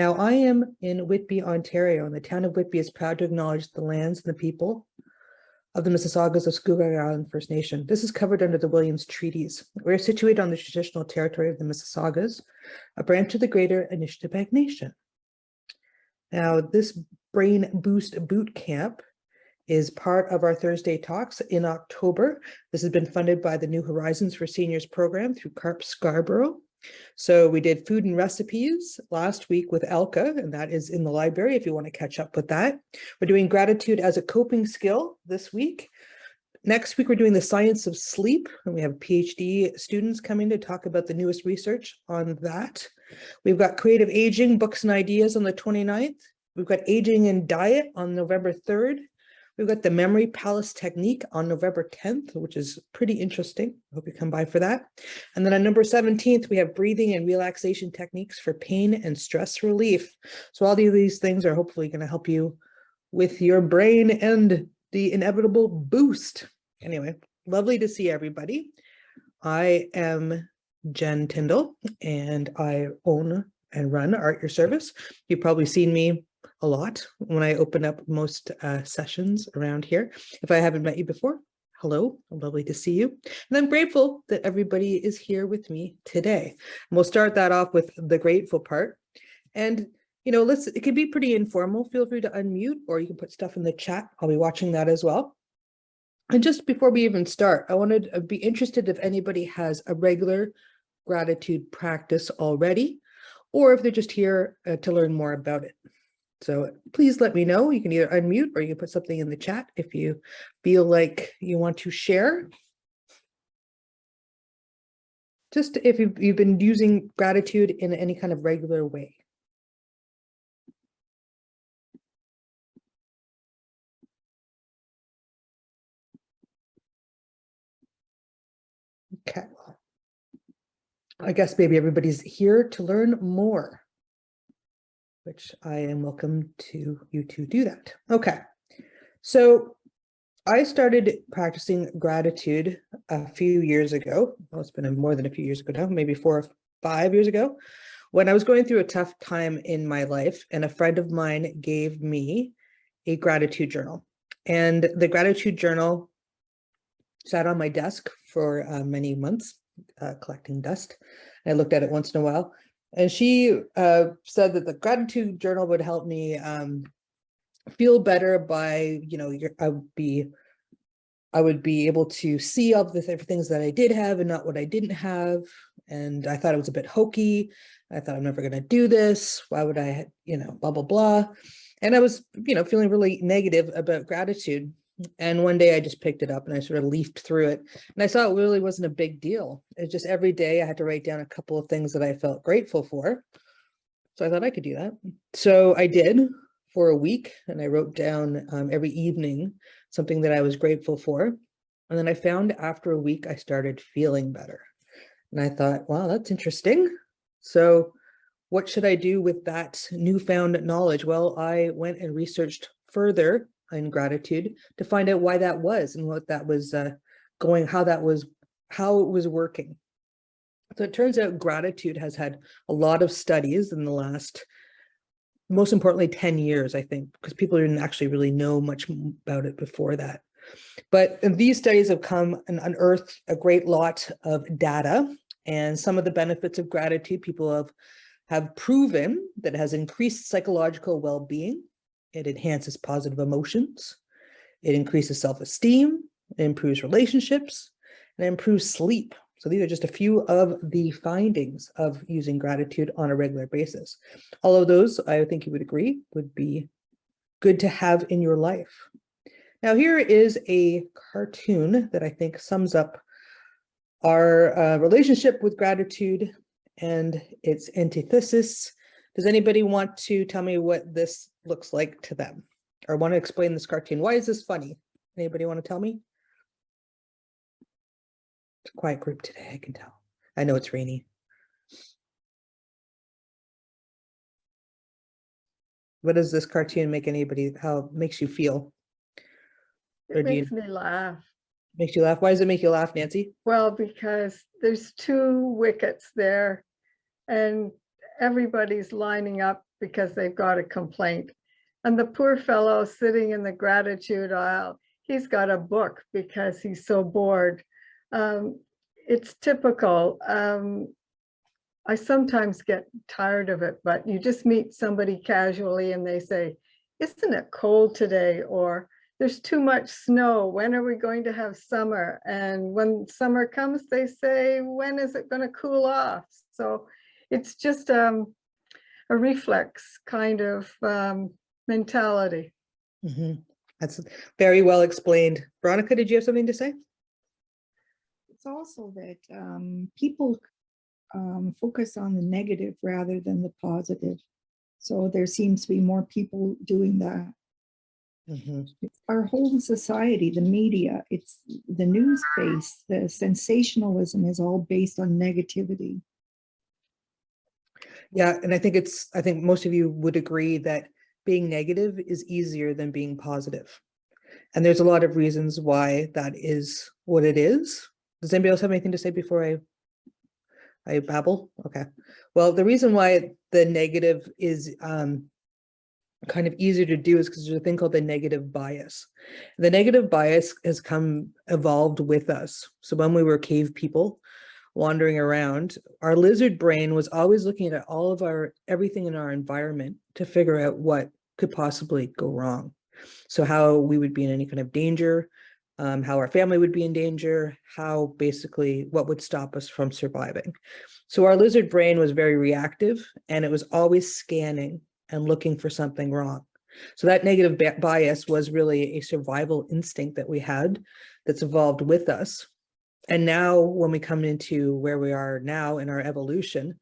Now, I am in Whitby, Ontario, and the town of Whitby is proud to acknowledge the lands and the people of the Mississaugas of Scugog Island First Nation. This is covered under the Williams Treaties. We are situated on the traditional territory of the Mississaugas, a branch of the Greater Anishinaabeg Nation. Now, this Brain Boost Boot Camp is part of our Thursday Talks in October. This has been funded by the New Horizons for Seniors program through CARP Scarborough. So we did food and recipes last week with Elka, and that is in the library if you want to catch up with that. We're doing gratitude as a coping skill this week. Next week, we're doing the science of sleep, and we have PhD students coming to talk about the newest research on that. We've got creative aging, books and ideas on the 29th. We've got aging and diet on November 3rd. We've got the memory palace technique on November 10th, which is pretty interesting. I hope you come by for that. And then on November 17th, we have breathing and relaxation techniques for pain and stress relief. So all of these things are hopefully going to help you with your brain and the inevitable boost. Anyway, lovely to see everybody. I am Jen Tindall, and I own and run Art Your Service. You've probably seen me a lot when I open up most sessions around here. If I haven't met you before, hello, lovely to see you. And I'm grateful that everybody is here with me today. And we'll start that off with the grateful part. And, you know, it can be pretty informal. Feel free to unmute, or you can put stuff in the chat. I'll be watching that as well. And just before we even start, I wanted to be interested if anybody has a regular gratitude practice already, or if they're just here to learn more about it. So please let me know. You can either unmute or you can put something in the chat if you feel like you want to share. Just if you've been using gratitude in any kind of regular way. Okay. I guess maybe everybody's here to learn more, which I am welcome to you to do that. Okay, so I started practicing gratitude a few years ago. Well, it's been more than a few years ago now, maybe 4 or 5 years ago, when I was going through a tough time in my life, and a friend of mine gave me a gratitude journal. And the gratitude journal sat on my desk for many months, collecting dust. I looked at it once in a while. And she said that the gratitude journal would help me feel better by, you know, I would be able to see all the things that I did have and not what I didn't have. And I thought it was a bit hokey. I thought I'm never going to do this. Why would I, you know, blah, blah, blah. And I was, you know, feeling really negative about gratitude. And one day I just picked it up and I sort of leafed through it. And I saw it really wasn't a big deal. It's just every day I had to write down a couple of things that I felt grateful for. So I thought I could do that. So I did for a week, and I wrote down every evening something that I was grateful for. And then I found after a week, I started feeling better. And I thought, wow, that's interesting. So what should I do with that newfound knowledge? Well, I went and researched further in gratitude to find out why that was and what that was how it was working. So it turns out gratitude has had a lot of studies in the last, most importantly, 10 years, I think, because people didn't actually really know much about it before that. But these studies have come and unearthed a great lot of data, and some of the benefits of gratitude people have proven that it has increased psychological well-being. It enhances positive emotions. It increases self-esteem. It improves relationships, and it improves sleep. So these are just a few of the findings of using gratitude on a regular basis. All of those, I think you would agree, would be good to have in your life. Now, here is a cartoon that I think sums up our relationship with gratitude and its antithesis. Does anybody want to tell me what this looks like to them, or want to explain this cartoon? Why is this funny? Anybody want to tell me? It's a quiet group today, I can tell. I know it's rainy. What does this cartoon make anybody, how it makes you feel? It makes me laugh. Makes you laugh? Why does it make you laugh, Nancy? Well, because there's 2 wickets there, and everybody's lining up because they've got a complaint. And the poor fellow sitting in the gratitude aisle, he's got a book because he's so bored. It's typical. I sometimes get tired of it, but you just meet somebody casually and they say, isn't it cold today? Or there's too much snow. When are we going to have summer? And when summer comes, they say, when is it going to cool off? So it's just a reflex kind of mentality. Mm-hmm. That's very well explained. Veronica, did you have something to say? It's also that people focus on the negative rather than the positive. So there seems to be more people doing that. Mm-hmm. Our whole society, the media, it's the news base, the sensationalism is all based on negativity. Yeah, and I think most of you would agree that being negative is easier than being positive. And there's a lot of reasons why that is what it is. Does anybody else have anything to say before I babble? Okay. Well, the reason why the negative is kind of easier to do is because there's a thing called the negative bias. The negative bias has evolved with us. So when we were cave people wandering around, our lizard brain was always looking at all of everything in our environment to figure out what could possibly go wrong. So how we would be in any kind of danger, how our family would be in danger, how basically what would stop us from surviving. So our lizard brain was very reactive and it was always scanning and looking for something wrong. So that negative bias was really a survival instinct that we had that's evolved with us. And now when we come into where we are now in our evolution,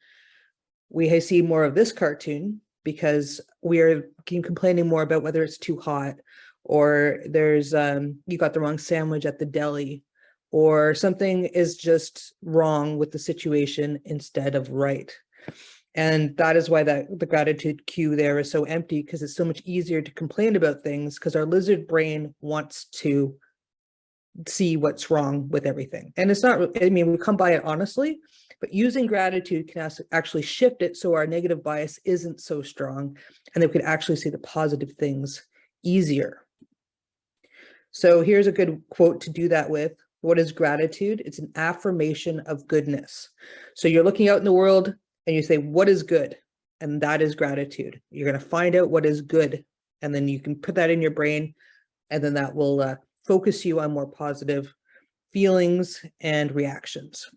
we see more of this cartoon because we are complaining more about whether it's too hot or there's you got the wrong sandwich at the deli or something is just wrong with the situation instead of right. And that is why the gratitude queue there is so empty, because it's so much easier to complain about things because our lizard brain wants to see what's wrong with everything. And it's not, I mean, we come by it honestly, but using gratitude can actually shift it so our negative bias isn't so strong and they could actually see the positive things easier. So here's a good quote to do that with. What is gratitude? It's an affirmation of goodness. So you're looking out in the world and you say, what is good? And that is gratitude. You're going to find out what is good. And then you can put that in your brain. And then that will focus you on more positive feelings and reactions.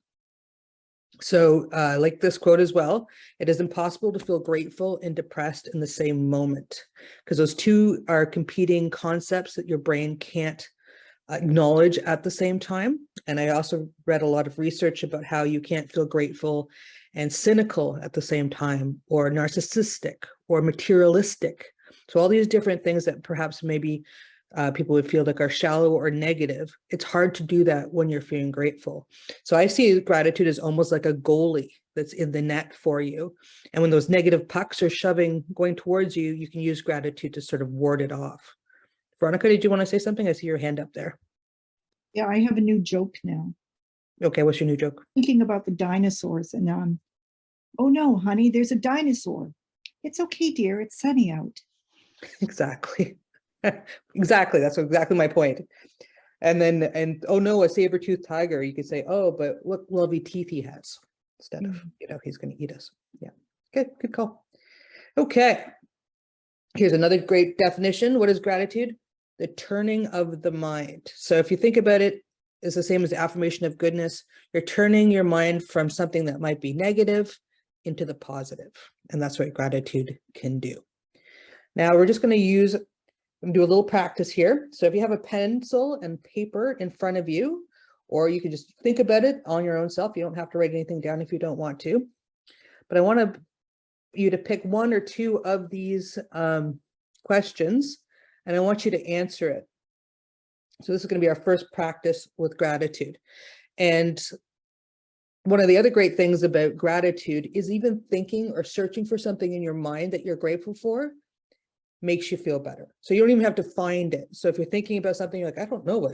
So like this quote as well, it is impossible to feel grateful and depressed in the same moment, because those two are competing concepts that your brain can't acknowledge at the same time. And I also read a lot of research about how you can't feel grateful and cynical at the same time, or narcissistic or materialistic. So all these different things that perhaps maybe people would feel like are shallow or negative. It's hard to do that when you're feeling grateful. So I see gratitude as almost like a goalie that's in the net for you. And when those negative pucks are going towards you, you can use gratitude to sort of ward it off. Veronica, did you want to say something? I see your hand up there. Yeah, I have a new joke now. Okay, what's your new joke? Thinking about the dinosaurs and oh no, honey, there's a dinosaur. It's okay, dear, it's sunny out. Exactly. Exactly. That's exactly my point. And oh no, a saber-toothed tiger. You could say, oh, but what lovely teeth he has, instead of, he's going to eat us. Yeah. Good call. Okay. Here's another great definition. What is gratitude? The turning of the mind. So if you think about it, it's the same as the affirmation of goodness. You're turning your mind from something that might be negative into the positive. And that's what gratitude can do. Now we're just going to do a little practice here. So if you have a pencil and paper in front of you, or you can just think about it on your own self. You don't have to write anything down if you don't want to. But I want you to pick one or two of these questions, and I want you to answer it. So this is going to be our first practice with gratitude. And one of the other great things about gratitude is even thinking or searching for something in your mind that you're grateful for makes you feel better. So you don't even have to find it. So if you're thinking about something, you're like, I don't know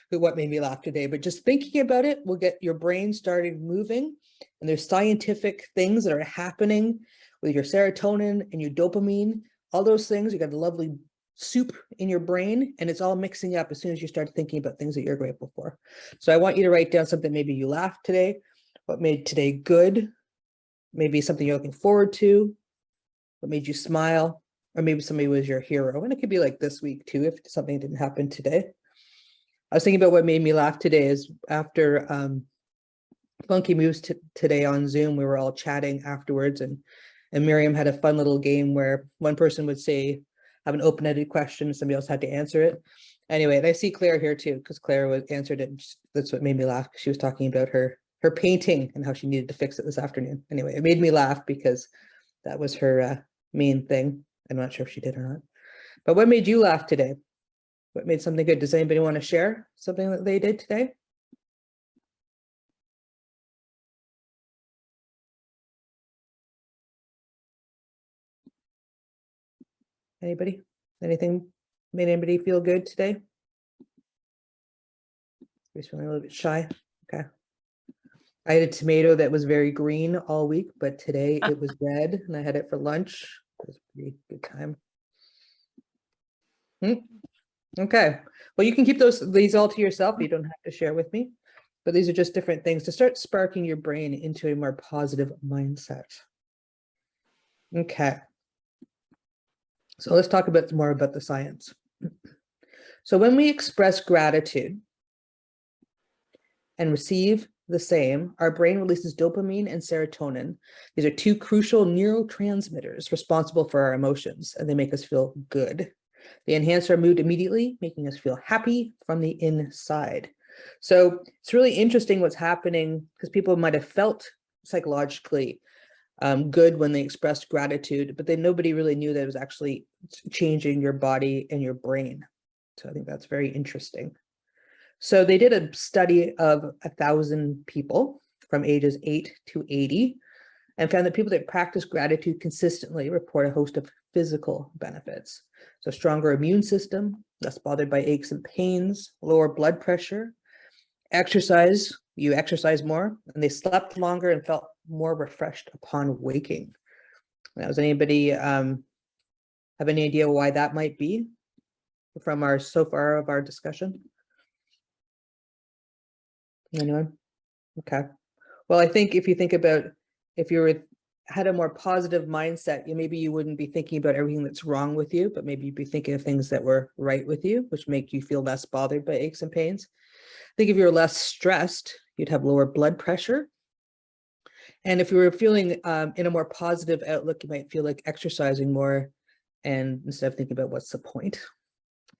what made me laugh today, but just thinking about it will get your brain started moving. And there's scientific things that are happening with your serotonin and your dopamine, all those things. You got a lovely soup in your brain, and it's all mixing up as soon as you start thinking about things that you're grateful for. So I want you to write down something maybe you laughed today, what made today good, maybe something you're looking forward to, what made you smile, or maybe somebody was your hero. And it could be like this week too, if something didn't happen today. I was thinking about what made me laugh today is after Funky Moves today on Zoom, we were all chatting afterwards, and Miriam had a fun little game where one person would say, have an open-ended question, and somebody else had to answer it. Anyway, and I see Claire here too, because Claire answered it. That's what made me laugh. She was talking about her painting and how she needed to fix it this afternoon. Anyway, it made me laugh because that was her main thing. I'm not sure if she did or not. But what made you laugh today? What made something good? Does anybody want to share something that they did today? Anybody? Anything made anybody feel good today? Who's feeling a little bit shy? Okay. I had a tomato that was very green all week, but today it was red, and I had it for lunch. It was a pretty good time. Okay. Well, you can keep these all to yourself. You don't have to share with me, but these are just different things to start sparking your brain into a more positive mindset. Okay. So let's talk more about the science. So when we express gratitude and receive the same, our brain releases dopamine and serotonin. These are two crucial neurotransmitters responsible for our emotions, and they make us feel good. They enhance our mood immediately, making us feel happy from the inside. So it's really interesting what's happening, because people might have felt psychologically good when they expressed gratitude, but then nobody really knew that it was actually changing your body and your brain. So I think that's very interesting. So they did a study of 1,000 people from ages 8 to 80 and found that people that practice gratitude consistently report a host of physical benefits. So stronger immune system, less bothered by aches and pains, lower blood pressure, you exercise more, and they slept longer and felt more refreshed upon waking. Now, does anybody have any idea why that might be from so far of our discussion? Anyone? Okay. Well, I think if you think about, if you had a more positive mindset, maybe you wouldn't be thinking about everything that's wrong with you, but maybe you'd be thinking of things that were right with you, which make you feel less bothered by aches and pains. I think if you're less stressed, you'd have lower blood pressure. And if you were feeling in a more positive outlook, you might feel like exercising more, and instead of thinking about what's the point.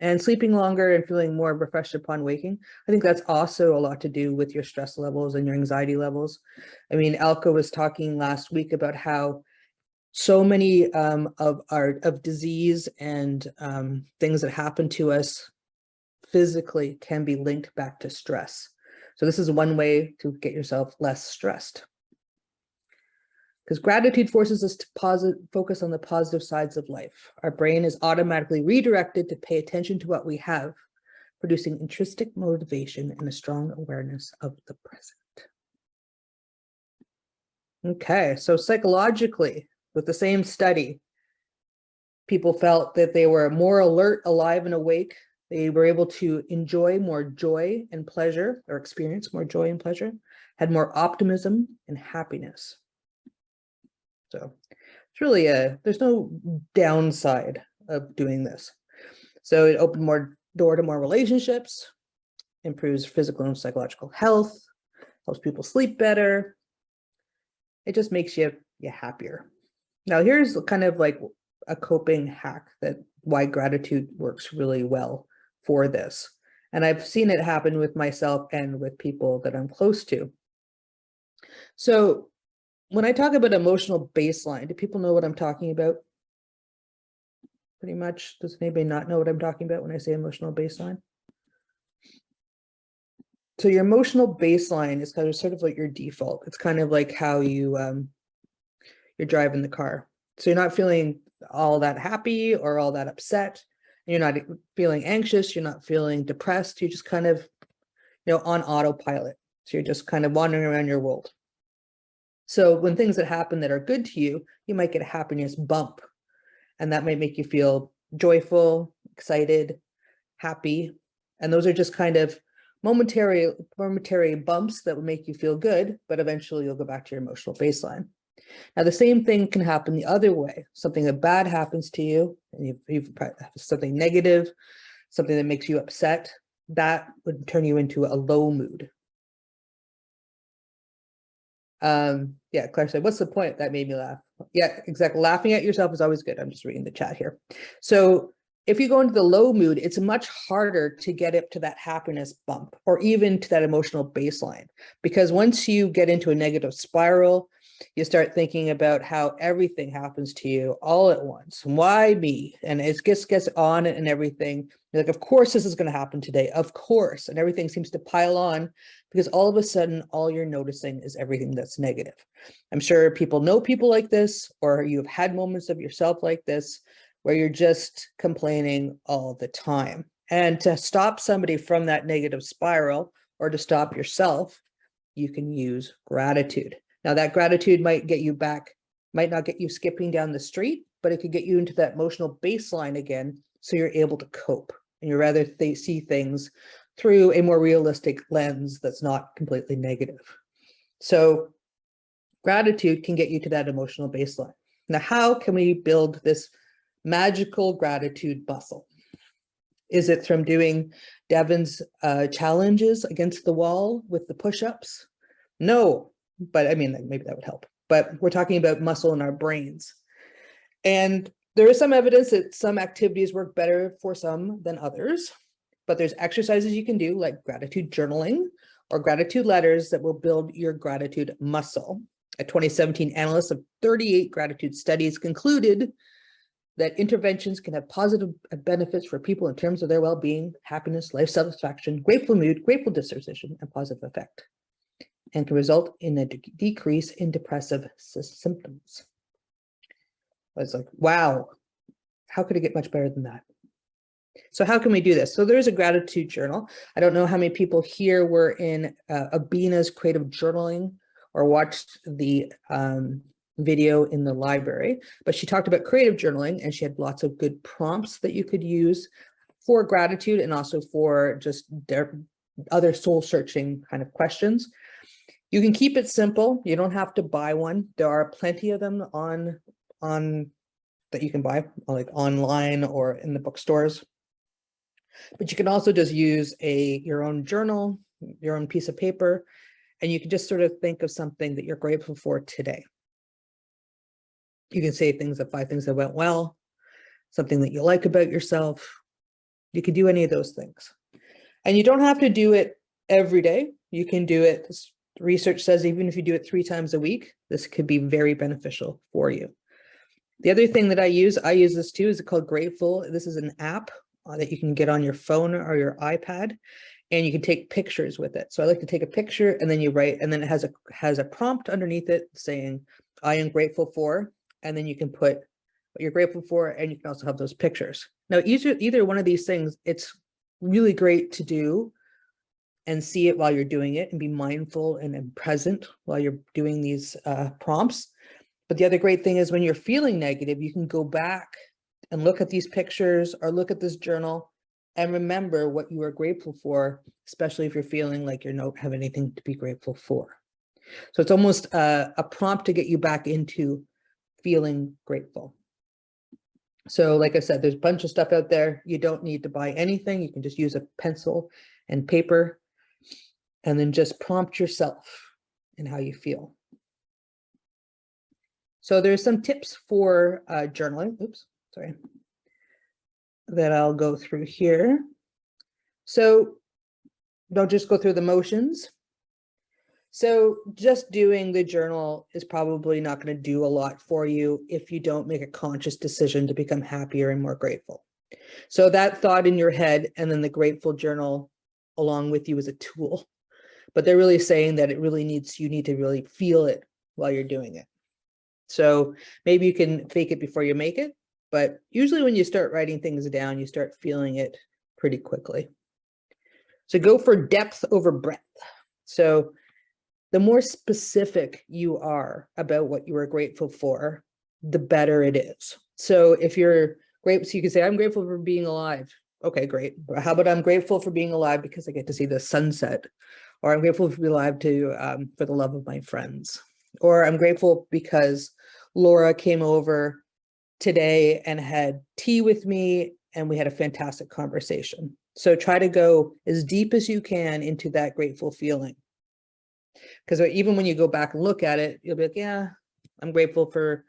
And sleeping longer and feeling more refreshed upon waking, I think that's also a lot to do with your stress levels and your anxiety levels. I mean, Alka was talking last week about how so many of disease and things that happen to us physically can be linked back to stress. So this is one way to get yourself less stressed. Because gratitude forces us to focus on the positive sides of life. Our brain is automatically redirected to pay attention to what we have, producing intrinsic motivation and a strong awareness of the present. Okay, so psychologically, with the same study, people felt that they were more alert, alive, and awake. They were able to enjoy more joy and pleasure, or experience more joy and pleasure, had more optimism and happiness. So it's really there's no downside of doing this. So it opened more door to more relationships, improves physical and psychological health, helps people sleep better. It just makes you happier. Now here's kind of like a coping hack that why gratitude works really well for this. And I've seen it happen with myself and with people that I'm close to. So when I talk about emotional baseline, do people know what I'm talking about? Pretty much. Does anybody not know what I'm talking about when I say emotional baseline? So your emotional baseline is kind of sort of like your default. It's kind of like how you're driving the car. So you're not feeling all that happy or all that upset. You're not feeling anxious. You're not feeling depressed. You're just kind of, on autopilot. So you're just kind of wandering around your world. So when things that happen that are good to you, you might get a happiness bump, and that might make you feel joyful, excited, happy. And those are just kind of momentary bumps that will make you feel good, but eventually you'll go back to your emotional baseline. Now, the same thing can happen the other way. Something that bad happens to you, and you've something negative, something that makes you upset, that would turn you into a low mood. Yeah, Claire said, what's the point? That made me laugh. Yeah, exactly. Laughing at yourself is always good. I'm just reading the chat here. So if you go into the low mood, it's much harder to get up to that happiness bump or even to that emotional baseline, because once you get into a negative spiral, you start thinking about how everything happens to you all at once. Why me? And it gets on and everything. You're like, of course this is going to happen today. Of course. And everything seems to pile on because all of a sudden, all you're noticing is everything that's negative. I'm sure people know people like this, or you've had moments of yourself like this, where you're just complaining all the time. And to stop somebody from that negative spiral, or to stop yourself, you can use gratitude. Now that gratitude might get you back, might not get you skipping down the street, but it could get you into that emotional baseline again, so you're able to cope and you rather see things through a more realistic lens that's not completely negative. So gratitude can get you to that emotional baseline. Now, how can we build this magical gratitude muscle? Is it from doing Devin's challenges against the wall with the push-ups? No, but I mean, maybe that would help. But we're talking about muscle in our brains. And there is some evidence that some activities work better for some than others, but there's exercises you can do like gratitude journaling or gratitude letters that will build your gratitude muscle. A 2017 analysis of 38 gratitude studies concluded that interventions can have positive benefits for people in terms of their well-being, happiness, life satisfaction, grateful mood, grateful disposition, and positive effect, and can result in a decrease in depressive symptoms. I was like, wow, how could it get much better than that? So how can we do this? So there's a gratitude journal. I don't know how many people here were in Abina's creative journaling or watched the video in the library, but she talked about creative journaling, and she had lots of good prompts that you could use for gratitude and also for just other soul searching kind of questions. You can keep it simple. You don't have to buy one. There are plenty of them on that you can buy, like online or in the bookstores. But you can also just use your own journal, your own piece of paper, and you can just sort of think of something that you're grateful for today. You can say things that 5 things that went well, something that you like about yourself. You can do any of those things. And you don't have to do it every day. You can do it, research says, even if you do it 3 times a week, this could be very beneficial for you. The other thing that I use this too, is called Grateful. This is an app that you can get on your phone or your iPad, and you can take pictures with it. So I like to take a picture and then you write, and then it has a prompt underneath it saying, I am grateful for, and then you can put what you're grateful for, and you can also have those pictures. Now, either one of these things, it's really great to do and see it while you're doing it and be mindful and present while you're doing these prompts. But the other great thing is when you're feeling negative, you can go back and look at these pictures or look at this journal and remember what you are grateful for, especially if you're feeling like you don't have anything to be grateful for. So it's almost a prompt to get you back into feeling grateful. So like I said, there's a bunch of stuff out there. You don't need to buy anything. You can just use a pencil and paper and then just prompt yourself in how you feel. So there's some tips for journaling. Oops, sorry. That I'll go through here. So don't just go through the motions. So just doing the journal is probably not going to do a lot for you if you don't make a conscious decision to become happier and more grateful. So that thought in your head and then the grateful journal along with you is a tool. But they're really saying that you need to really feel it while you're doing it. So maybe you can fake it before you make it, but usually when you start writing things down, you start feeling it pretty quickly. So go for depth over breadth. So the more specific you are about what you are grateful for, the better it is. So if you're grateful, so you can say, I'm grateful for being alive. Okay, great. But how about I'm grateful for being alive because I get to see the sunset, or I'm grateful for being alive for the love of my friends, or I'm grateful because Laura came over today and had tea with me and we had a fantastic conversation. So try to go as deep as you can into that grateful feeling. Because even when you go back and look at it, you'll be like, yeah, I'm grateful for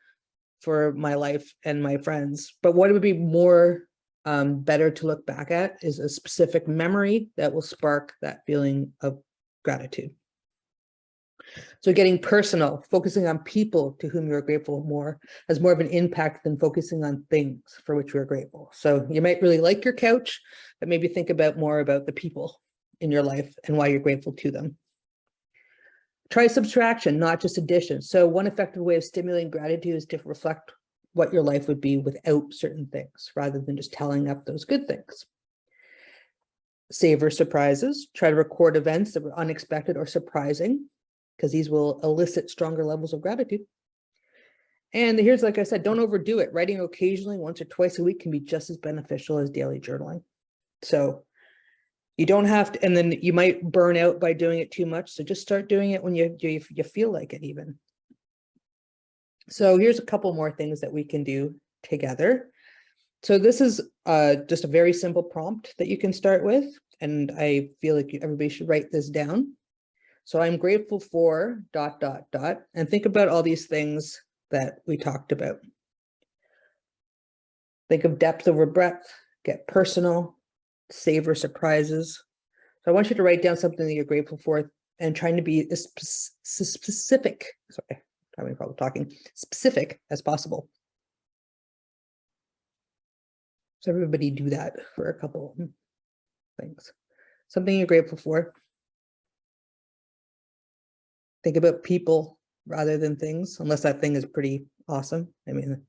my life and my friends. But what would be more better to look back at is a specific memory that will spark that feeling of gratitude. So getting personal, focusing on people to whom you're grateful more, has more of an impact than focusing on things for which we're grateful. So you might really like your couch, but maybe think more about the people in your life and why you're grateful to them. Try subtraction, not just addition. So one effective way of stimulating gratitude is to reflect what your life would be without certain things, rather than just tallying up those good things. Savor surprises. Try to record events that were unexpected or surprising, because these will elicit stronger levels of gratitude. And here's, like I said, don't overdo it. Writing occasionally, once or twice a week, can be just as beneficial as daily journaling. So you don't have to, and then you might burn out by doing it too much. So just start doing it when you feel like it even. So here's a couple more things that we can do together. So this is just a very simple prompt that you can start with. And I feel like everybody should write this down. So I'm grateful for ... and think about all these things that we talked about. Think of depth over breadth, get personal, savor surprises. So I want you to write down something that you're grateful for and trying to be as specific, sorry, having trouble talking, specific as possible. So everybody do that for a couple things. Something you're grateful for. Think about people rather than things, unless that thing is pretty awesome. I mean,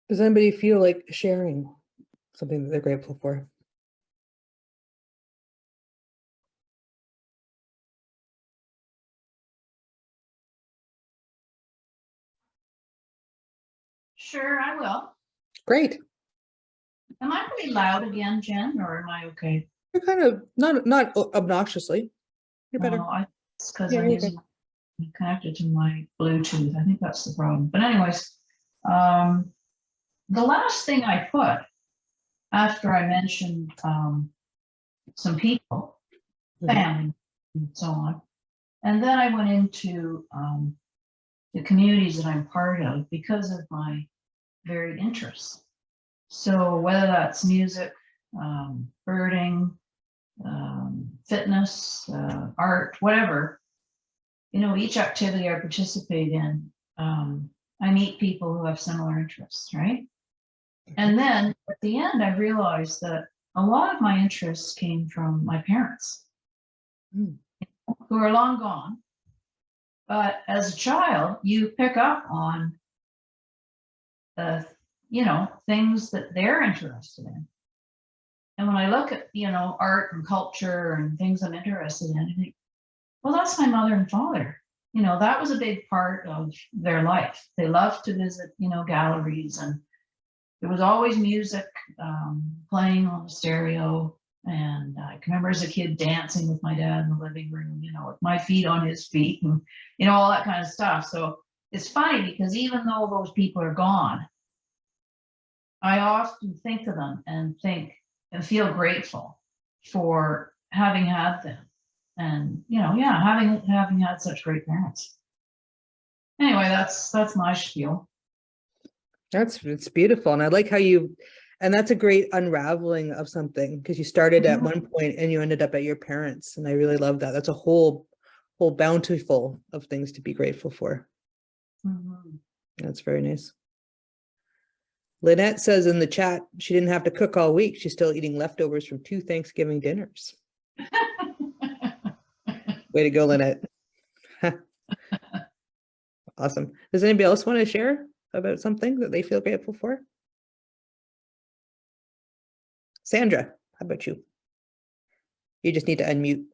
does anybody feel like sharing something that they're grateful for? Sure, I will. Great. Am I pretty loud again, Jen, or am I okay? You're kind of not obnoxiously. You're better. No, it's because Yeah, I'm you're good. connected to my Bluetooth. I think that's the problem. But anyways, the last thing I put after I mentioned some people, Mhm. family, and so on. And then I went into the communities that I'm part of because of my varied interests. So whether that's music, birding, fitness, art, whatever, you know, each activity I participate in, I meet people who have similar interests, right? And then at the end, I realized that a lot of my interests came from my parents, Mm. who are long gone. But as a child, you pick up on the, you know, things that they're interested in. And when I look at, you know, art and culture and things I'm interested in, I think, well, that's my mother and father. You know, that was a big part of their life. They loved to visit, you know, galleries, and there was always music playing on the stereo. And I can remember as a kid dancing with my dad in the living room, you know, with my feet on his feet and, you know, all that kind of stuff. So it's funny because even though those people are gone, I often think of them and think and feel grateful for having had them. And, you know, yeah, having had such great parents. Anyway, that's my spiel. It's beautiful. And I like how and that's a great unraveling of something, because you started at one point and you ended up at your parents. And I really love that. That's a whole bountiful of things to be grateful for. Mhm. That's very nice. Lynette says in the chat, she didn't have to cook all week. She's still eating leftovers from 2 Thanksgiving dinners. Way to go, Lynette. Awesome. Does anybody else want to share about something that they feel grateful for? Sandra, how about you? You just need to unmute.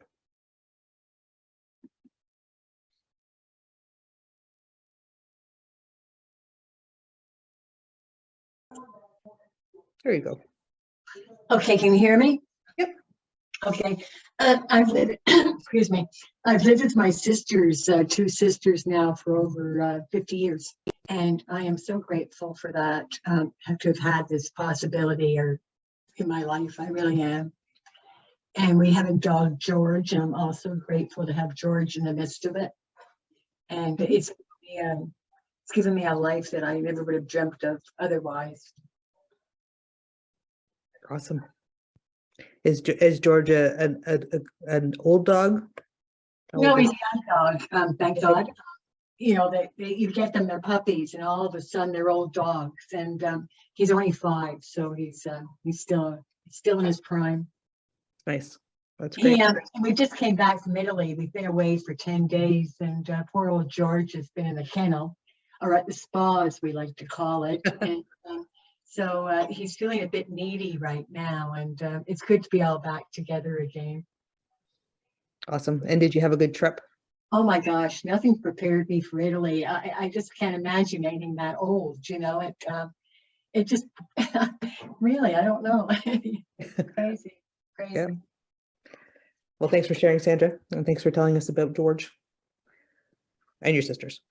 There you go. Okay, can you hear me? Yep. Okay, I've lived, excuse me, I've lived with my sisters, 2 sisters now for over 50 years. And I am so grateful for that, to have had this possibility in my life. I really am. And we have a dog, George, and I'm also grateful to have George in the midst of it. And it's given me a life that I never would have dreamt of otherwise. Awesome. Is George an old dog? How No, old is he's a young dog, thank God. You know, you get them, they're puppies, and all of a sudden they're old dogs. And he's only 5, so he's still in his prime. Nice. That's great. And we just came back from Italy. We've been away for 10 days, and poor old George has been in the kennel, or at the spa, as we like to call it. And so he's feeling a bit needy right now, and it's good to be all back together again. Awesome. And did you have a good trip? Oh my gosh, nothing prepared me for Italy. I just can't imagine anything that old, you know. It just really, I don't know. Crazy. Yeah. Well, thanks for sharing, Sandra, and thanks for telling us about George and your sisters.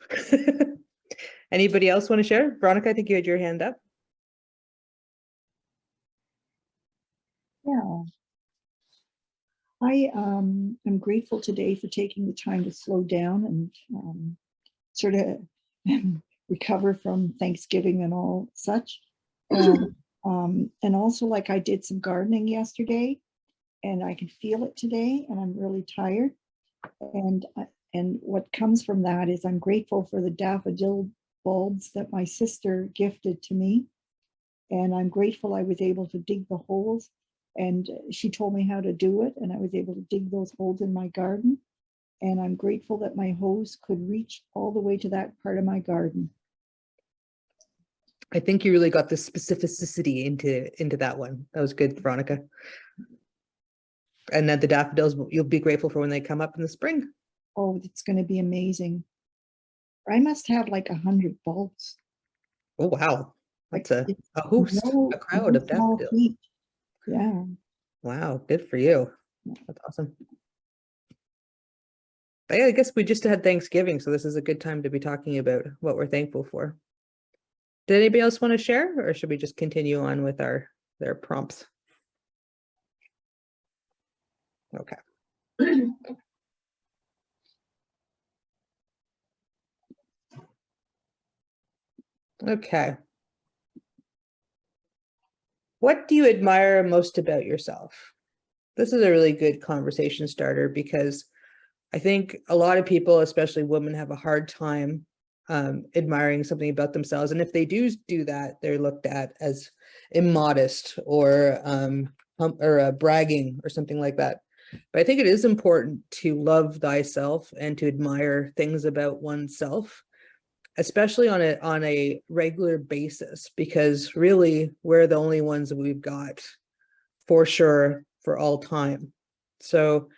Anybody else want to share? Veronica, I think you had your hand up. Yeah. I am grateful today for taking the time to slow down and sort of recover from Thanksgiving and all such. And also, like, I did some gardening yesterday and I can feel it today, and I'm really tired. And what comes from that is I'm grateful for the daffodil bulbs that my sister gifted to me. And I'm grateful I was able to dig the holes, and she told me how to do it, and I was able to dig those holes in my garden. And I'm grateful that my hose could reach all the way to that part of my garden. I think you really got the specificity into that one. That was good, Veronica. And then the daffodils, you'll be grateful for when they come up in the spring. Oh, it's going to be amazing. I must have like 100 bulbs. Oh, wow. That's a host, a crowd no of small daffodils. feat. Yeah. Wow, good for you. That's awesome. I guess we just had Thanksgiving, so this is a good time to be talking about what we're thankful for. Did anybody else want to share, or should we just continue on with our their prompts. Okay. Okay. What do you admire most about yourself? This is a really good conversation starter because I think a lot of people, especially women, have a hard time admiring something about themselves. And if they do that, they're looked at as immodest or bragging or something like that. But I think it is important to love thyself and to admire things about oneself, especially on a regular basis, because really we're the only ones that we've got for sure for all time. So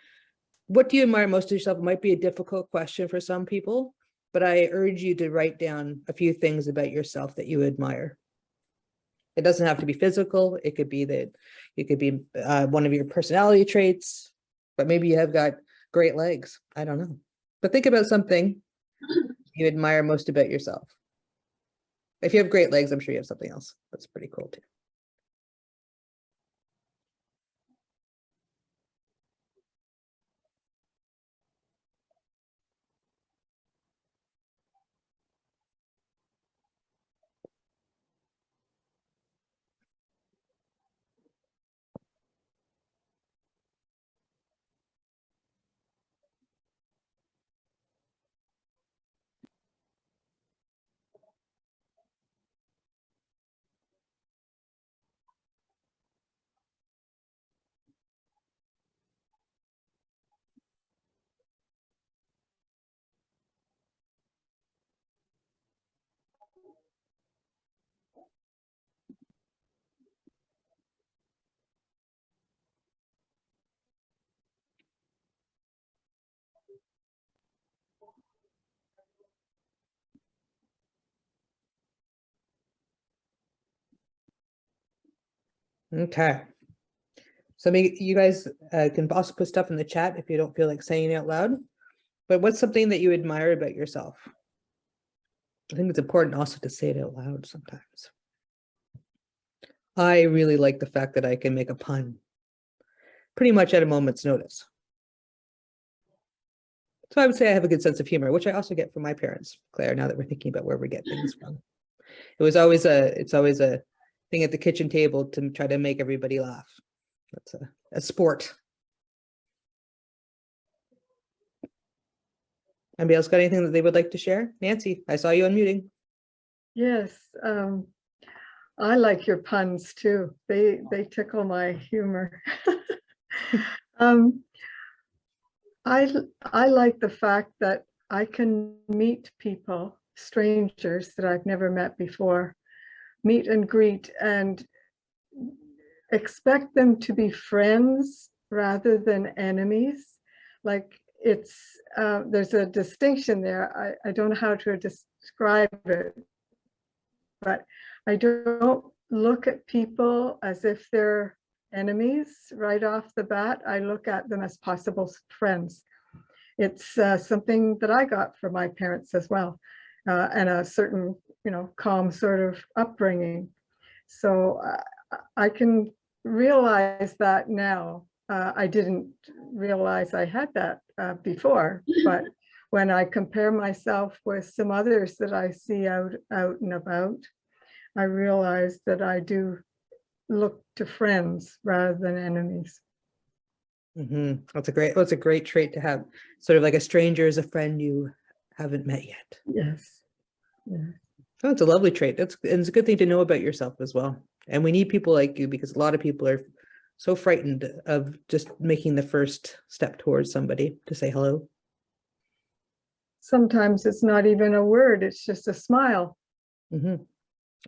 what do you admire most of yourself? It might be a difficult question for some people, but I urge you to write down a few things about yourself that you admire. It doesn't have to be physical. It could be that it could be one of your personality traits, but maybe you have got great legs. I don't know. But think about something you admire most about yourself. If you have great legs, I'm sure you have something else that's pretty cool too. Okay. So maybe you guys can also put stuff in the chat if you don't feel like saying it out loud. But what's something that you admire about yourself? I think it's important also to say it out loud sometimes. I really like the fact that I can make a pun pretty much at a moment's notice. So I would say I have a good sense of humor, which I also get from my parents, Claire, now that we're thinking about where we get things from. It's always a thing at the kitchen table to try to make everybody laugh. That's a sport. Anybody else got anything that they would like to share? Nancy, I saw you unmuting. Yes, I like your puns too. They tickle my humor. I like the fact that I can meet people, strangers that I've never met before, meet and greet and expect them to be friends rather than enemies. Like there's a distinction there. I don't know how to describe it, but I don't look at people as if they're enemies right off the bat. I look at them as possible friends. It's something that I got from my parents as well, and a certain, calm sort of upbringing. So I can realize that now. I didn't realize I had that before, but when I compare myself with some others that I see out and about, I realize that I do look to friends rather than enemies. Mm-hmm. That's a great trait to have. Sort of like a stranger is a friend you haven't met yet. Yes. Yeah. Oh, it's a lovely trait. It's a good thing to know about yourself as well. And we need people like you because a lot of people are so frightened of just making the first step towards somebody to say hello. Sometimes it's not even a word, it's just a smile. Mm-hmm.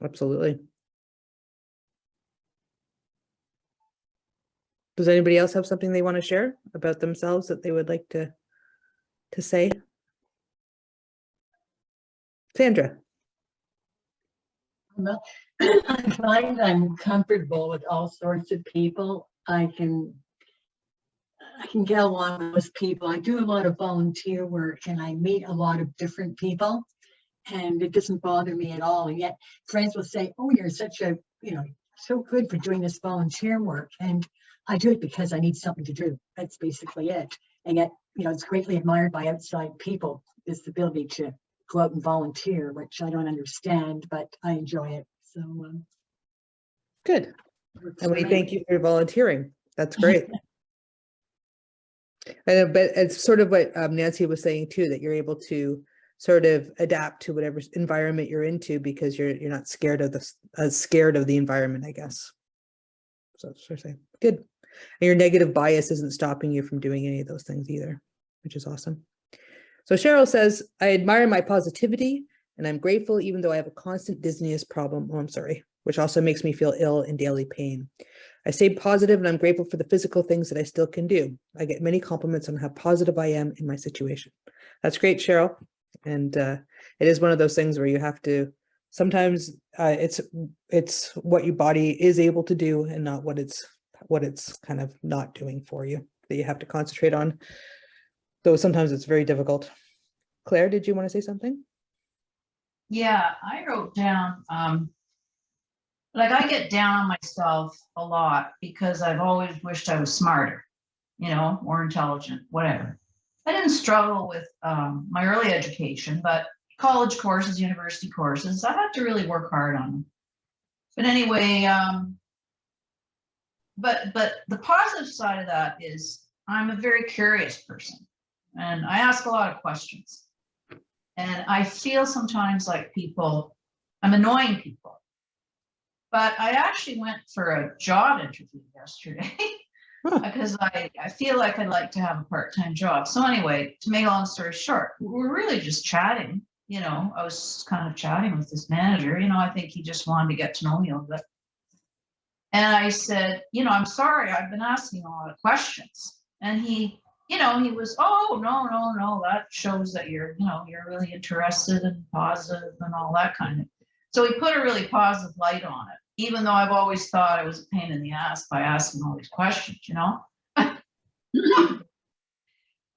Absolutely. Does anybody else have something they want to share about themselves that they would like to say? Sandra. Well, I find I'm comfortable with all sorts of people. I can get along with people. I do a lot of volunteer work and I meet a lot of different people, and it doesn't bother me at all. And yet friends will say, oh, you're such a, so good for doing this volunteer work. And I do it because I need something to do. That's basically it. And yet, you know, it's greatly admired by outside people, this ability to go out and volunteer, which I don't understand, but I enjoy it. So Good. works And for we me. thank you for volunteering. That's great. And but it's sort of what Nancy was saying too, that you're able to sort of adapt to whatever environment you're into because you're not scared of the environment, I guess. So that's what I'm saying. Good. And your negative bias isn't stopping you from doing any of those things either, which is awesome. So Cheryl says, I admire my positivity and I'm grateful even though I have a constant dizziness problem. Oh, I'm sorry, which also makes me feel ill in daily pain. I stay positive and I'm grateful for the physical things that I still can do. I get many compliments on how positive I am in my situation. That's great, Cheryl. And it is one of those things where you have to, sometimes it's what your body is able to do and not what it's kind of not doing for you that you have to concentrate on. Though sometimes it's very difficult. Claire, did you want to say something? Yeah, I wrote down, like I get down on myself a lot because I've always wished I was smarter, you know, more intelligent, whatever. I didn't struggle with my early education, but college courses, university courses, I had to really work hard on them. But anyway, but the positive side of that is I'm a very curious person and I ask a lot of questions. And I feel sometimes like I'm annoying people. But I actually went for a job interview yesterday because I feel like I'd like to have a part-time job. So anyway, to make a long story short, we're really just chatting. You know, I was kind of chatting with this manager. You know, I think he just wanted to get to know me a little bit. And I said, you know, I'm sorry, I've been asking a lot of questions. And he, you know, he was, oh, no, that shows that you're really interested and positive and all that kind of. So he put a really positive light on it, even though I've always thought I was a pain in the ass by asking all these questions, you know.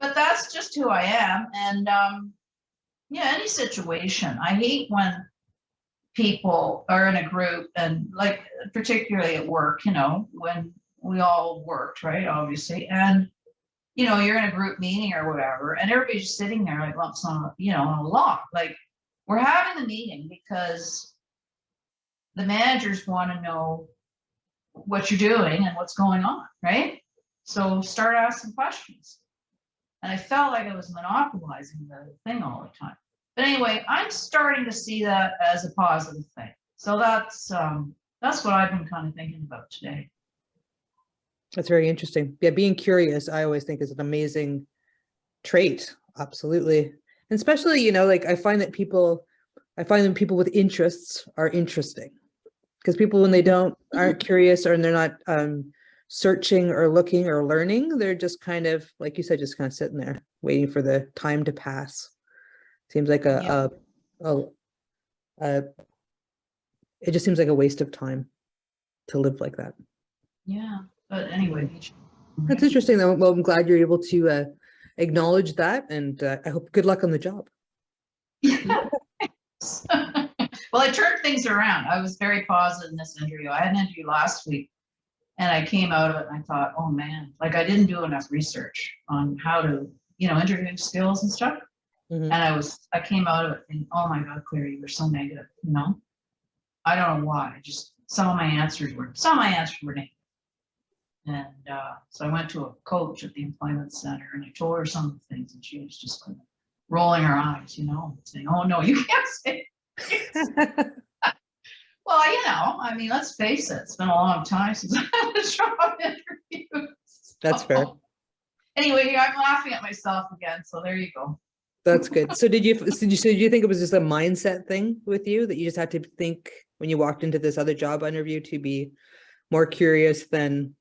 But that's just who I am. And yeah, any situation. I hate when people are in a group and like, particularly at work, you know, when we all worked, right, obviously. And you know, you're in a group meeting or whatever, and everybody's just sitting there like lumps on, you know, on a log. Like, we're having the meeting because the managers want to know what you're doing and what's going on, right? So start asking questions. And I felt like I was monopolizing the thing all the time. But anyway, I'm starting to see that as a positive thing. So that's what I've been kind of thinking about today. That's very interesting. Yeah, being curious, I always think is an amazing trait. Absolutely. And especially, you know, like I find that people with interests are interesting because people, when they aren't curious or they're not searching or looking or learning, they're just kind of, like you said, just kind of sitting there waiting for the time to pass. Seems like it just seems like a waste of time to live like that. Yeah. But anyway, That's interesting though. Well, I'm glad you're able to acknowledge that, and I hope good luck on the job. well, I turned things around. I was very positive in this interview. I had an interview last week and I came out of it and I thought, oh man, like I didn't do enough research on how to, you know, interviewing skills and stuff. Mm-hmm. And I came out of it thinking, oh my God, Claire, you were so negative, you know? I don't know why, just some of my answers were negative. And so I went to a coach at the employment center and I told her some of the things and she was just kind of rolling her eyes, you know, saying, oh no, you can't say it. Well, you know, I mean, let's face it, it's been a long time since I had a job interview. That's fair. Anyway, I'm laughing at myself again, so there you go. That's good. So did you think it was just a mindset thing with you that you just had to think when you walked into this other job interview to be more curious than?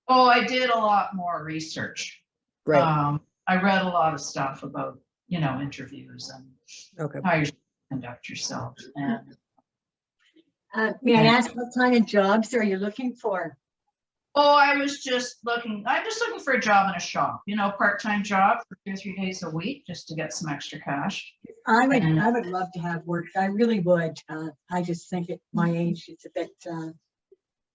Oh, I did a lot more research. Right. I read a lot of stuff about, you know, interviews and how you conduct yourself. And may I ask what kind of jobs are you looking for? oh, I'm just looking for a job in a shop, you know, part-time job for 2 or 3 days a week just to get some extra cash. I would love to have work. I really would. I just think at my age, it's a bit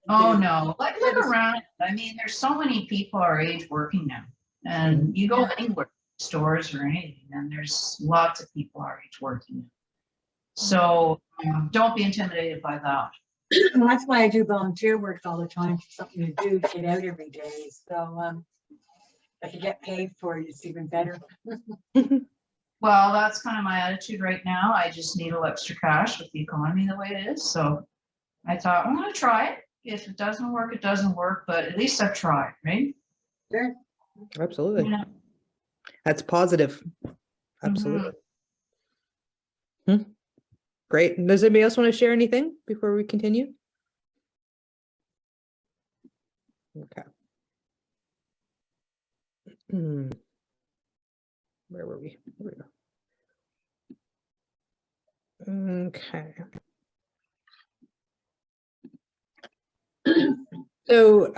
Oh, no, like look around. I mean, there's so many people our age working now. And you go anywhere, stores or anything, and there's lots of people our age working. So don't be intimidated by that. And that's why I do volunteer work all the time, something to do, get out every day. So if you get paid for it, it's even better. Well, that's kind of my attitude right now. I just need a little extra cash with the economy the way it is. So I thought, I'm gonna try it. If it doesn't work, it doesn't work, but at least I've tried, right? Sure. Absolutely. Yeah. That's positive. Absolutely. Great. Does anybody else want to share anything before we continue? Okay. Where were we? Here we go. Okay. So,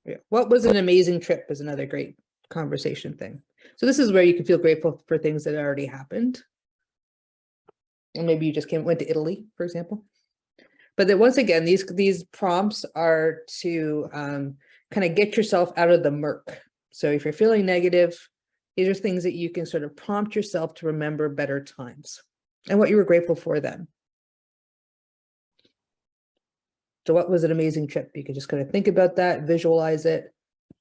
yeah, what was an amazing trip is another great conversation thing. So this is where you can feel grateful for things that already happened. And maybe you just went to Italy, for example. But that once again, these prompts are to kind of get yourself out of the murk. So if you're feeling negative, these are things that you can sort of prompt yourself to remember better times and what you were grateful for then. So what was an amazing trip? You could just kind of think about that, visualize it,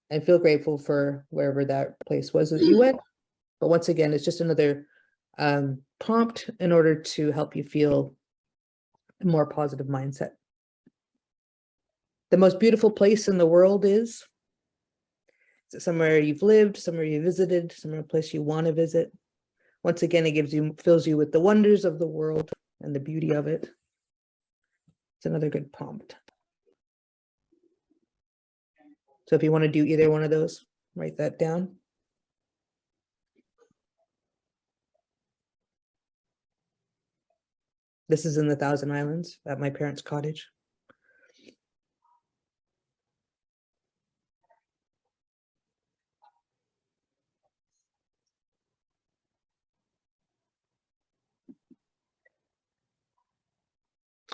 and feel grateful for wherever that place was that you went. But once again, it's just another prompt in order to help you feel a more positive mindset. The most beautiful place in the world is it somewhere you've lived, somewhere you visited, somewhere a place you want to visit? Once again, it fills you with the wonders of the world and the beauty of it. It's another good prompt. So if you want to do either one of those, write that down. This is in the Thousand Islands at my parents' cottage.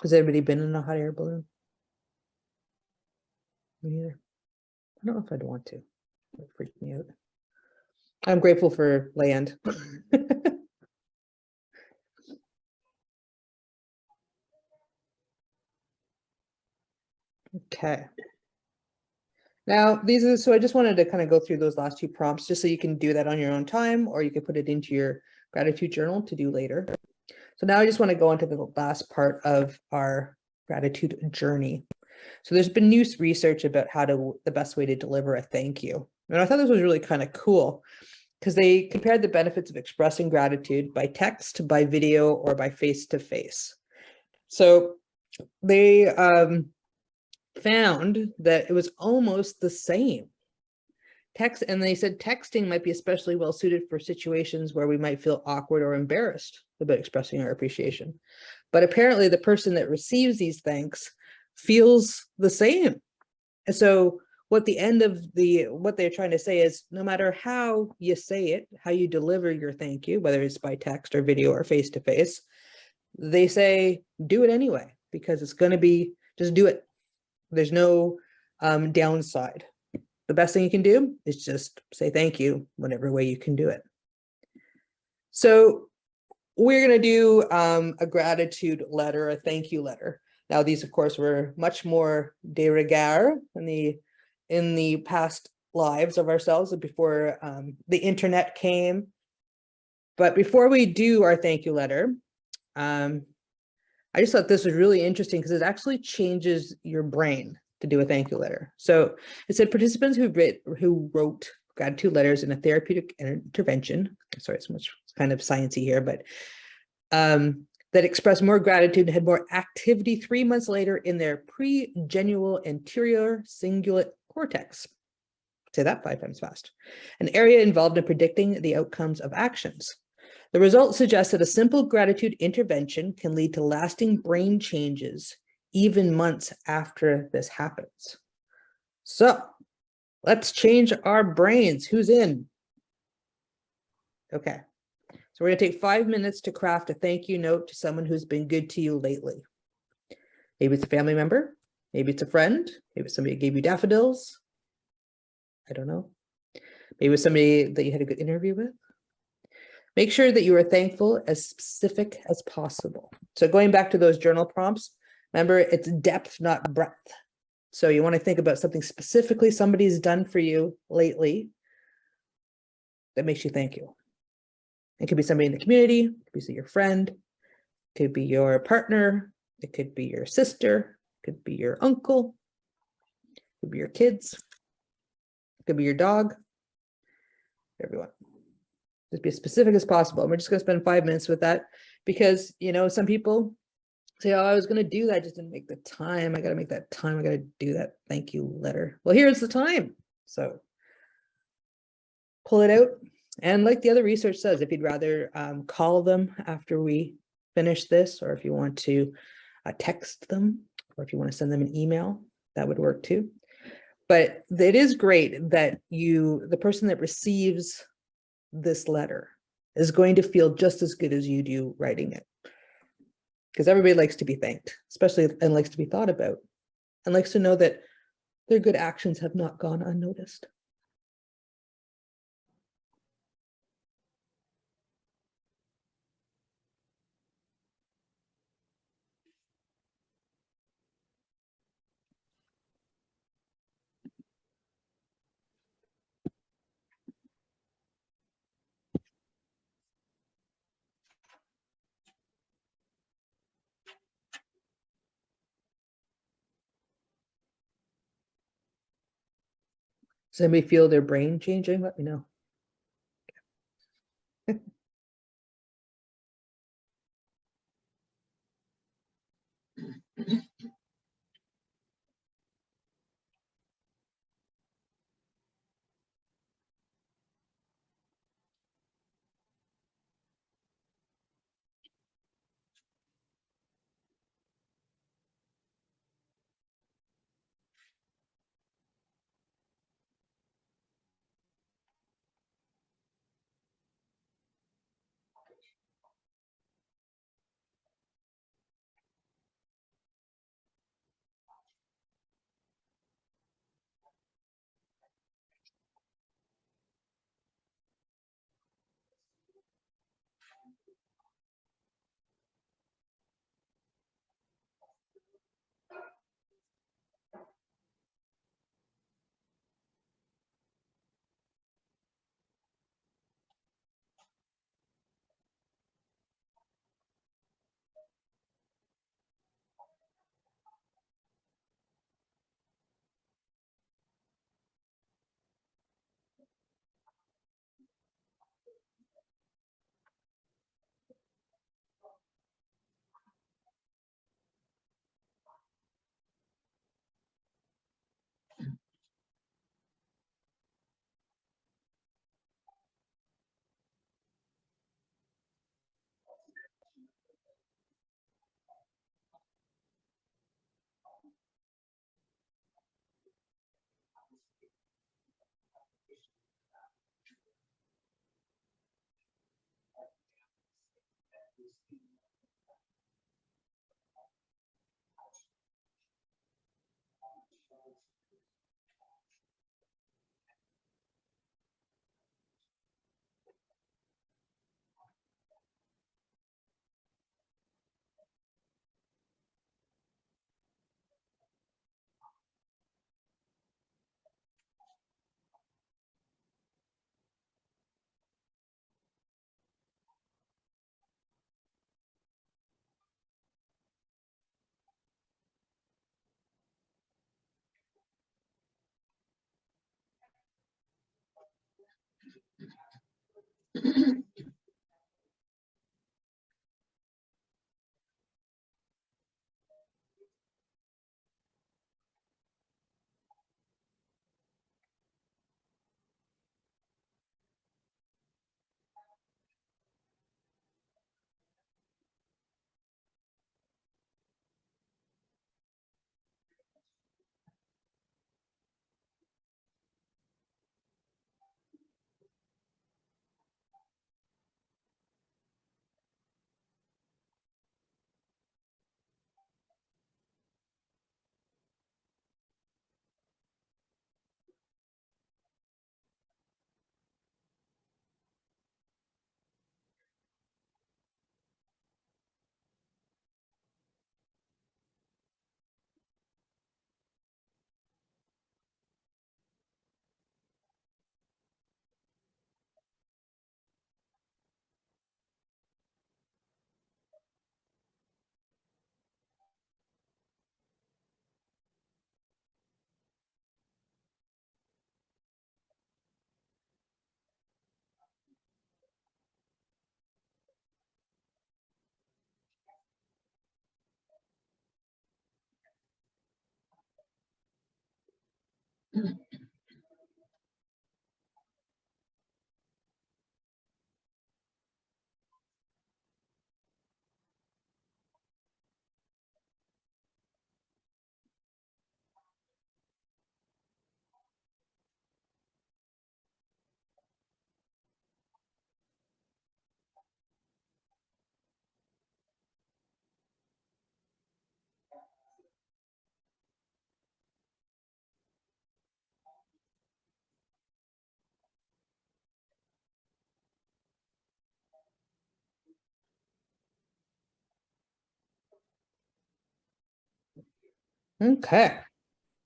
Has anybody been in a hot air balloon? Me neither. I don't know if I'd want to. It freaked me out. I'm grateful for land. Okay. Now, so I just wanted to kind of go through those last two prompts just so you can do that on your own time, or you can put it into your gratitude journal to do later. So now I just want to go into the last part of our gratitude journey. So there's been new research about the best way to deliver a thank you. And I thought this was really kind of cool because they compared the benefits of expressing gratitude by text, by video, or by face-to-face. So they found that it was almost the same. And they said texting might be especially well suited for situations where we might feel awkward or embarrassed about expressing our appreciation. But apparently the person that receives these thanks feels the same. And so what they're trying to say is no matter how you say it, how you deliver your thank you, whether it's by text or video or face-to-face, they say do it anyway, because it's going to be, just do it. There's no downside. The best thing you can do is just say thank you whatever way you can do it. So we're going to do a gratitude letter, a thank you letter. Now, these, of course, were much more de rigueur in the past lives of ourselves before the internet came. But before we do our thank you letter, I just thought this was really interesting because it actually changes your brain to do a thank you letter. So it said participants who wrote gratitude letters in a therapeutic intervention. Sorry, it's kind of sciencey here, but that expressed more gratitude and had more activity 3 months later in their pre-genual anterior cingulate cortex. Say that 5 times fast. An area involved in predicting the outcomes of actions. The results suggest that a simple gratitude intervention can lead to lasting brain changes even months after this happens. So let's change our brains. Who's in? Okay. So we're going to take 5 minutes to craft a thank you note to someone who's been good to you lately. Maybe it's a family member, maybe it's a friend, maybe it's somebody who gave you daffodils. I don't know. Maybe it's somebody that you had a good interview with. Make sure that you are thankful as specific as possible. So going back to those journal prompts, remember it's depth, not breadth. So you want to think about something specifically somebody's done for you lately that makes you thank you. It could be somebody in the community, it could be your friend, it could be your partner, it could be your sister, it could be your uncle, it could be your kids, it could be your dog, everyone. Just be as specific as possible. And we're just going to spend 5 minutes with that because, you know, some people say, oh, I was going to do that, just didn't make the time. I got to make that time. I got to do that thank you letter. Well, here's the time. So pull it out. And like the other research says, if you'd rather call them after we finish this, or if you want to text them, or if you want to send them an email, that would work too. But it is great that the person that receives this letter is going to feel just as good as you do writing it. Because everybody likes to be thanked, especially, and likes to be thought about, and likes to know that their good actions have not gone unnoticed. Does anybody feel their brain changing? Let me know. Okay.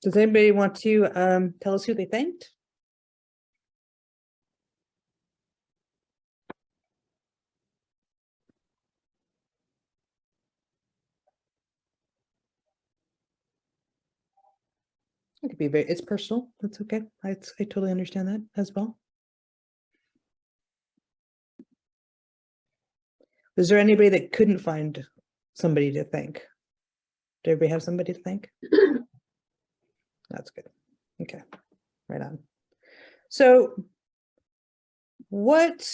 Does anybody want to tell us who they thanked? It could be very, it's personal. That's okay. I totally understand that as well. Is there anybody that couldn't find somebody to thank? Did everybody have somebody to thank? That's good. Okay, right on. So what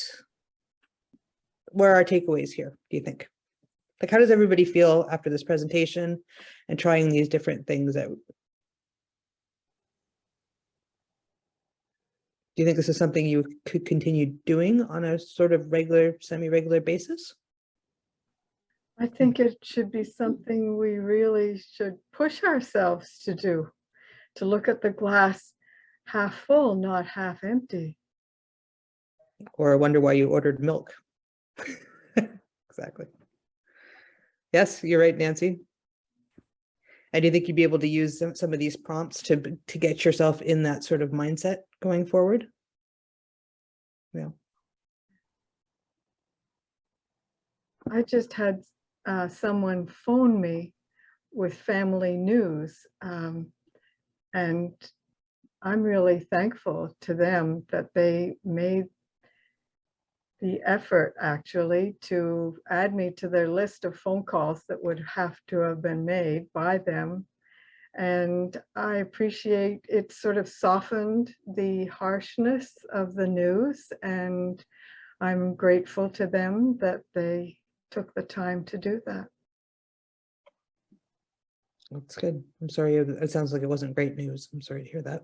were our takeaways here, do you think? Like, how does everybody feel after this presentation and trying these different things out? Do you think this is something you could continue doing on a sort of regular, semi-regular basis? I think it should be something we really should push ourselves to do, to look at the glass half full, not half empty. Or wonder why you ordered milk? Exactly. Yes, you're right, Nancy. And do you think you'd be able to use some of these prompts to get yourself in that sort of mindset going forward? Yeah. I just had someone phone me with family news, and I'm really thankful to them that they made the effort actually to add me to their list of phone calls that would have to have been made by them. And I appreciate it sort of softened the harshness of the news, and I'm grateful to them that they took the time to do that. That's good. I'm sorry. It sounds like it wasn't great news. I'm sorry to hear that.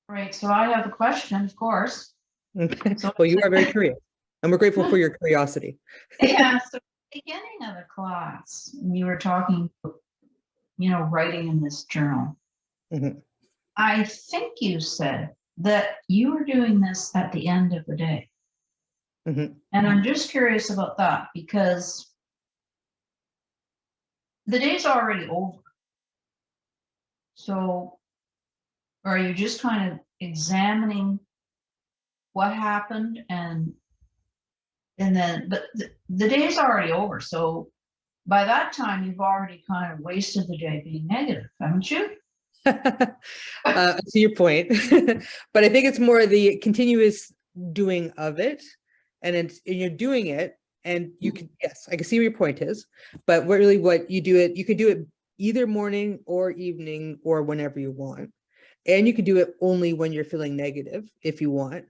Right, so I have a question, of course. Okay. So- Well, you are very curious, and we're grateful for your curiosity. Yeah, so at the beginning of the class, you were talking, writing in this journal. Mhm. I think you said that you were doing this at the end of the day. Mhm. And I'm just curious about that because the day's already over. So are you just kind of examining what happened and then, but the day's already over. So by that time, you've already kind of wasted the day being negative, haven't you? I see your point, but I think it's more the continuous doing of it, and you're doing it, and you can, yes, I can see what your point is, but really what you do it, you could do it either morning or evening or whenever you want, and you could do it only when you're feeling negative if you want.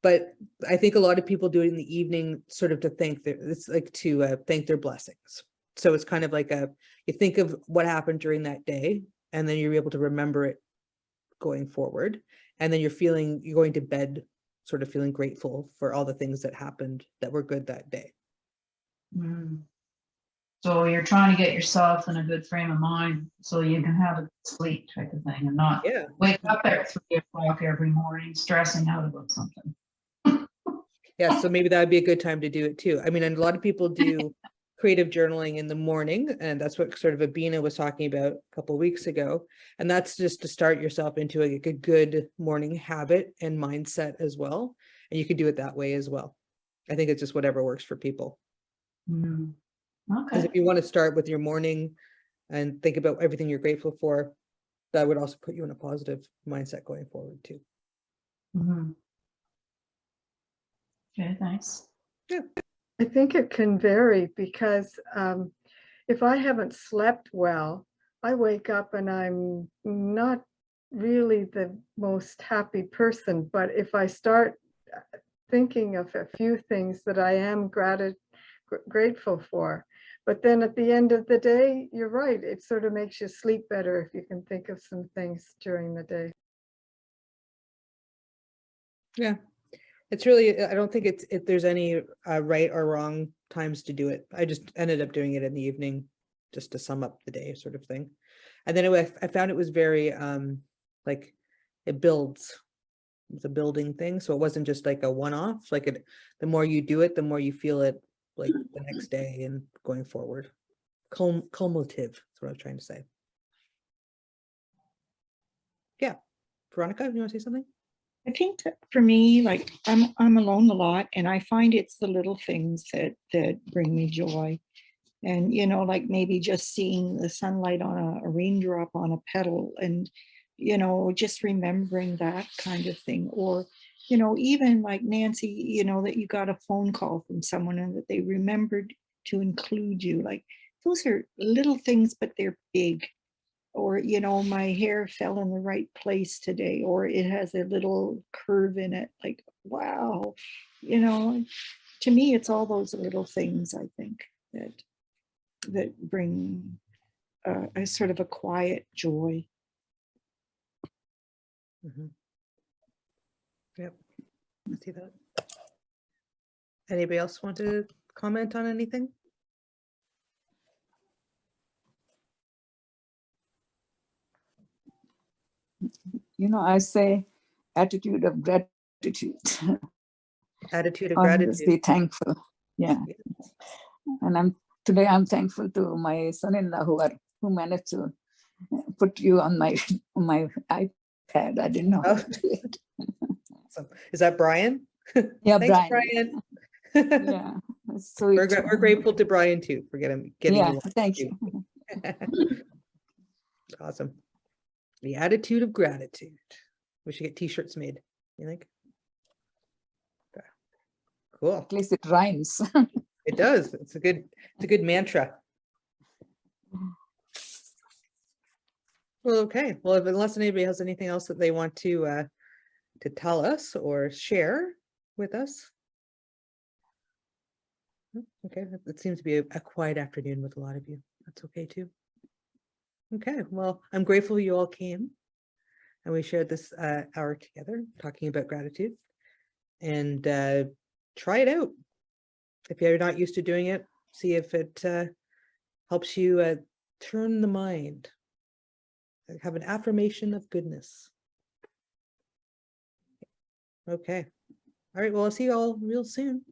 But I think a lot of people do it in the evening, sort of to thank it's like to thank their blessings. So it's kind of like you think of what happened during that day, and then you're able to remember it going forward. And then you're going to bed sort of feeling grateful for all the things that happened that were good that day. Mm. So you're trying to get yourself in a good frame of mind so you can have a good sleep type of thing and not Yeah. wake up at 3 o'clock every morning stressing out about something. Yeah. So maybe that would be a good time to do it too. I mean, and a lot of people do creative journaling in the morning, and that's what sort of Abina was talking about a couple of weeks ago. And that's just to start yourself into a good morning habit and mindset as well. And you could do it that way as well. I think it's just whatever works for people. Mm. Because if Okay. you want to start with your morning and think about everything you're grateful for, that would also put you in a positive mindset going forward too. Mhm. Okay, thanks. I think it can vary because if I haven't slept well, I wake up and I'm not really the most happy person. But if I start thinking of a few things that I am grateful for, but then at the end of the day, you're right, it sort of makes you sleep better if you can think of some things during the day. Yeah, it's really, I don't think if there's any right or wrong times to do it. I just ended up doing it in the evening just to sum up the day sort of thing. And then I found it was very like it builds. It's a building thing. So it wasn't just like a one-off. Like the more you do it, the more you feel it like the next day and going forward. Cumulative, that's what I was trying to say. Yeah. Veronica, you want to say something? I think that for me, like I'm alone a lot, and I find it's the little things that bring me joy. And like maybe just seeing the sunlight on a raindrop on a petal, and just remembering that kind of thing. Or even like Nancy, that you got a phone call from someone and that they remembered to include you. Like those are little things, but they're big. Or my hair fell in the right place today, or it has a little curve in it. Like, wow, to me it's all those little things, I think, that bring a sort of a quiet joy. Yep, I see that. Anybody else want to comment on anything? I say attitude of gratitude. Attitude of Always gratitude. be thankful. Yeah. Yes. And today I'm thankful to my son-in-law who managed to put you on my iPad. I didn't know how to do it. Awesome. Is that Brian? Yeah, Thanks, Brian. Brian. Yeah. Sweet. We're grateful to Brian too for getting Yeah, you. thank you. Awesome. The attitude of gratitude. We should get t-shirts made. You think? Okay. Cool. At least it rhymes. It does. It's a good mantra. Well, okay. Well, unless anybody has anything else that they want to tell us or share with us. Okay, it seems to be a quiet afternoon with a lot of you. That's okay too. Okay, well, I'm grateful you all came and we shared this hour together talking about gratitude, and try it out. If you're not used to doing it, see if it helps you turn the mind, have an affirmation of goodness. Okay. All right, well, I'll see you all real soon.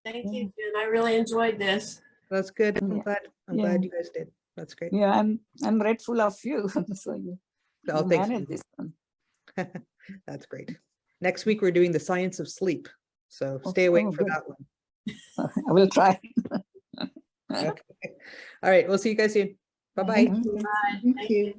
Thank you, Jen. I really enjoyed this. That's good. I'm Yeah. glad you guys did. That's great. Yeah, I'm grateful of you. So you Thanks. managed this one. That's great. Next week, we're doing the science of sleep. So stay awake for good. that one. I will try. Okay. All right. We'll see you guys soon. Bye-bye. Thank you. Bye. Thank Thank you. you.